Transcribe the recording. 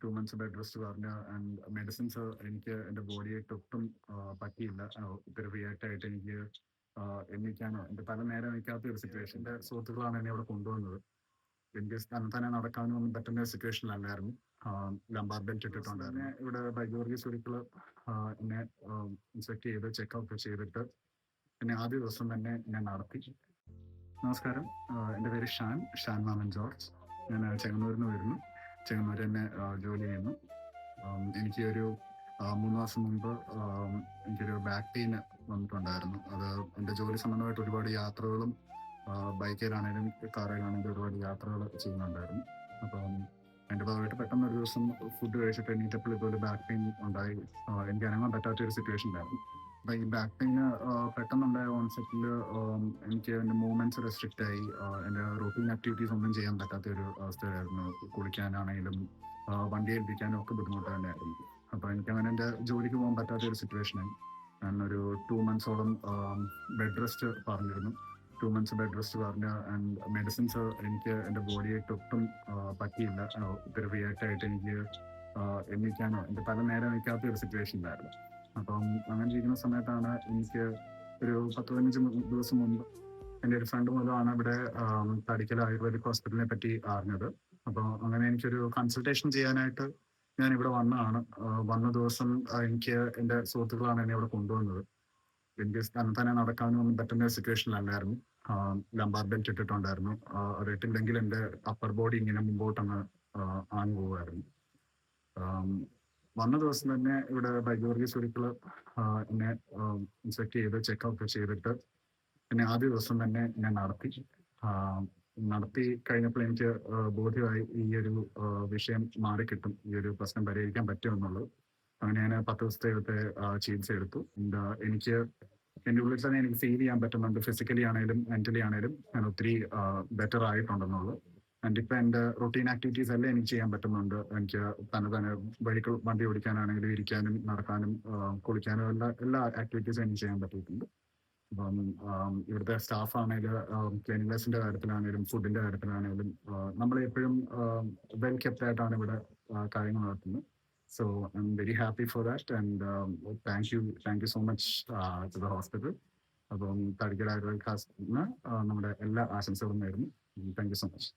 2 months bed rest പറഞ്ഞ and medicines എനിക്ക് എൻ്റെ ബോഡിയായിട്ട് ഒട്ടും പറ്റിയില്ല. ഇത്തിരി റിയാക്ട് ആയിട്ട് എനിക്ക് എണീക്കാനോ എൻ്റെ തല നേരെ നിൽക്കാത്ത ഒരു സിറ്റുവേഷൻ. എൻ്റെ സുഹൃത്തുക്കളാണ് എന്നെ ഇവിടെ കൊണ്ടുവന്നത്. എനിക്ക് തന്നെ നടക്കാനോ ഒന്നും പറ്റുന്ന സിറ്റുവേഷനിലല്ലായിരുന്നു. ലംബാർ ബെൽറ്റ് ഇട്ടിട്ടുണ്ടായിരുന്നു. ഇവിടെ ബൈജോർഗി സുഹൃത്തുക്കൾ എന്നെ ഇൻസ്പെക്ട് ചെയ്ത് ചെക്കപ്പ് ചെയ്തിട്ട് പിന്നെ ആദ്യ ദിവസം തന്നെ ഞാൻ നടത്തി. നമസ്കാരം, എൻ്റെ പേര് ഷാൻ മാമൻ ജോർജ്. ഞാൻ ചെങ്ങന്നൂരിൽ നിന്ന് വരുന്നു. ചെങ്ങന്നൂർ തന്നെ ജോലി ചെയ്യുന്നു. എനിക്ക് ഒരു 3 മാസം മുമ്പ് എനിക്കൊരു ബാക്ക് പെയിൻ വന്നിട്ടുണ്ടായിരുന്നു. അത് എൻ്റെ ജോലി സംബന്ധമായിട്ട് ഒരുപാട് യാത്രകളും ബൈക്കിലാണേലും കാറിലാണെങ്കിലും ഒരുപാട് യാത്രകൾ ചെയ്യുന്നുണ്ടായിരുന്നു. അപ്പം എൻ്റെ ഭാഗമായിട്ട് പെട്ടെന്ന് ഒരു ദിവസം ഫുഡ് കഴിച്ചിട്ട് എണീറ്റപ്പോൾ ഇതുപോലെ ബാക്ക് പെയിൻ ഉണ്ടായി. എനിക്ക് അനങ്ങാൻ പറ്റാത്ത ഒരു സിറ്റുവേഷനിലായിരുന്നു. അപ്പം ഈ ബാക്ക് പെയിന് പെട്ടെന്നുണ്ടായ ഓൺസെറ്റിൽ എനിക്ക് എൻ്റെ മൂവ്മെൻറ്റ്സ് റെസ്ട്രിക്റ്റ് ആയി. എൻ്റെ റൂട്ടീൻ ആക്ടിവിറ്റീസ് ഒന്നും ചെയ്യാൻ പറ്റാത്ത ഒരു അവസ്ഥയായിരുന്നു. കുളിക്കാനാണെങ്കിലും വണ്ടി ഏൽപ്പിക്കാനും ഒക്കെ ബുദ്ധിമുട്ട് തന്നെയായിരുന്നു. അപ്പോൾ എനിക്കങ്ങനെ എൻ്റെ ജോലിക്ക് പോകാൻ പറ്റാത്ത ഒരു സിറ്റുവേഷനായി. ഞാനൊരു 2 months ബെഡ് റെസ്റ്റ് പറഞ്ഞിരുന്നു. 2 months ബെഡ് റെസ്റ്റ് പറഞ്ഞ ആൻഡ് മെഡിസിൻസ് എനിക്ക് എൻ്റെ ബോഡിയായിട്ട് ഒട്ടും പറ്റിയില്ല. ഇത്തിരി റിയാക്ട് ആയിട്ട് എനിക്ക് എണീക്കാനോ എൻ്റെ തല നേരെ നിൽക്കാത്ത ഒരു സിറ്റുവേഷനിലായിരുന്നു. അപ്പം അങ്ങനെ ഇരിക്കുന്ന സമയത്താണ് എനിക്ക് ഒരു 10-15 ദിവസം മുമ്പ് എൻ്റെ ഒരു ഫ്രണ്ട് മൂലമാണ് ഇവിടെ തടിക്കൽ ആയുർവേദിക് ഹോസ്പിറ്റലിനെ പറ്റി അറിഞ്ഞത്. അപ്പോൾ അങ്ങനെ എനിക്കൊരു കൺസൾട്ടേഷൻ ചെയ്യാനായിട്ട് ഞാൻ ഇവിടെ വന്നതാണ്. വന്ന ദിവസം എനിക്ക് എൻ്റെ സുഹൃത്തുക്കളാണ് എന്നെ ഇവിടെ കൊണ്ടുവന്നത്. എനിക്ക് തന്നെ നടക്കാനും ഒന്നും പറ്റുന്ന സിറ്റുവേഷനിലല്ലായിരുന്നു. ലംബാർ ബെൽറ്റ് ഇട്ടിട്ടുണ്ടായിരുന്നു. അത് ഇട്ടില്ലെങ്കിൽ എൻ്റെ അപ്പർ ബോഡി ഇങ്ങനെ മുമ്പോട്ടങ്ങ് ആഞ്ഞു പോവുമായിരുന്നു. വന്ന ദിവസം തന്നെ ഇവിടെ ബൈജോർഗി സുഹൃത്തുക്കൾ എന്നെ ഇൻസ്പെക്ട് ചെയ്ത് ചെക്കപ്പ് ചെയ്തിട്ട് പിന്നെ ആദ്യ ദിവസം തന്നെ ഞാൻ നടത്തി കഴിഞ്ഞപ്പോൾ എനിക്ക് ബോധ്യമായി ഈ ഒരു വിഷയം മാറിക്കിട്ടും, ഈ ഒരു പ്രശ്നം പരിഹരിക്കാൻ പറ്റുമെന്നുള്ളത്. അങ്ങനെ ഞാൻ 10 ദിവസത്തെ ചികിത്സ എടുത്തു. എനിക്ക് എൻ്റെ ഉള്ളിൽ തന്നെ എനിക്ക് ഫീൽ ചെയ്യാൻ പറ്റുന്നുണ്ട്, ഫിസിക്കലി ആണെങ്കിലും മെന്റലി ആണെങ്കിലും ഞാൻ ഒത്തിരി ബെറ്റർ ആയിട്ടുണ്ടെന്നുള്ളത്. ആൻഡ് ഇപ്പം എൻ്റെ റൊട്ടീൻ ആക്ടിവിറ്റീസ് എല്ലാം എനിക്ക് ചെയ്യാൻ പറ്റുന്നുണ്ട്. എനിക്ക് തന്നെ വണ്ടി ഓടിക്കാനാണെങ്കിലും ഇരിക്കാനും നടക്കാനും കുളിക്കാനും എല്ലാ ആക്ടിവിറ്റീസും എനിക്ക് ചെയ്യാൻ പറ്റിയിട്ടുണ്ട്. അപ്പം ഇവിടുത്തെ സ്റ്റാഫ് ആണെങ്കിലും ക്ലീനിനെസിന്റെ കാര്യത്തിലാണെങ്കിലും ഫുഡിന്റെ കാര്യത്തിലാണെങ്കിലും നമ്മളെപ്പോഴും വെൽ കെപ്റ്റ് ആയിട്ടാണ് ഇവിടെ കാര്യങ്ങൾ നടത്തുന്നത്. So I am very happy for that and thank you so much to the hospital. അപ്പം തടിക്കൽ ആയുർവേദിക് ഹോസ്പിറ്റലിന് നമ്മുടെ എല്ലാ ആശംസകളും നേരുന്നു. Thank you so much.